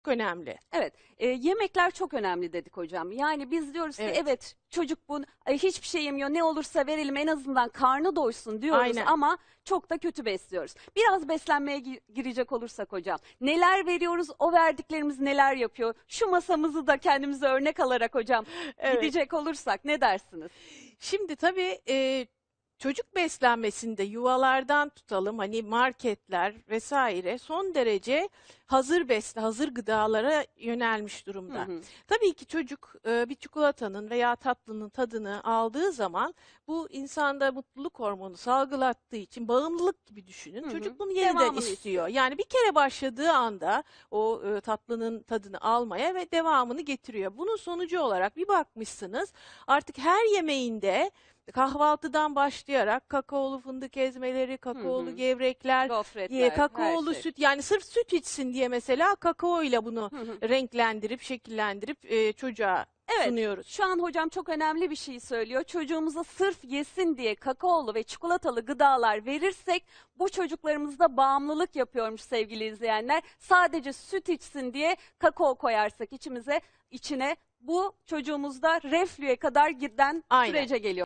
önemli. Evet, yemekler çok önemli dedik hocam. Yani biz diyoruz ki Evet. evet çocuk bu hiçbir şey yemiyor, ne olursa verelim en azından karnı doysun diyoruz Aynen. ama çok da kötü besliyoruz. Biraz beslenmeye girecek olursak hocam, neler veriyoruz, o verdiklerimiz neler yapıyor? Şu masamızı da kendimize örnek alarak hocam Evet. gidecek olursak ne dersiniz? Şimdi tabii çocuk beslenmesinde yuvalardan tutalım hani marketler vesaire son derece hazır gıdalara yönelmiş Hı durumda. hı. Tabii ki çocuk bir çikolatanın veya tatlının tadını aldığı zaman bu insanda mutluluk hormonu salgılattığı için bağımlılık gibi düşünün. Hı hı. Çocuk bunu yeniden Devamını istiyor. istiyor. Yani bir kere başladığı anda o tatlının tadını almaya ve devamını getiriyor. Bunun sonucu olarak bir bakmışsınız artık her yemeğinde kahvaltıdan başlayarak kakaolu fındık ezmeleri, Hı kakaolu hı. gevrekler, Gofretler, her kakaolu şey. süt yani sırf süt içsin diye mesela kakao ile bunu Hı hı. renklendirip, şekillendirip çocuğa Evet, sunuyoruz. şu an hocam çok önemli bir şey söylüyor. Çocuğumuza sırf yesin diye kakaolu ve çikolatalı gıdalar verirsek bu çocuklarımızda bağımlılık yapıyormuş sevgili izleyenler. Sadece süt içsin diye kakao koyarsak içine bu çocuğumuzda reflüye kadar giden Aynen. sürece geliyor.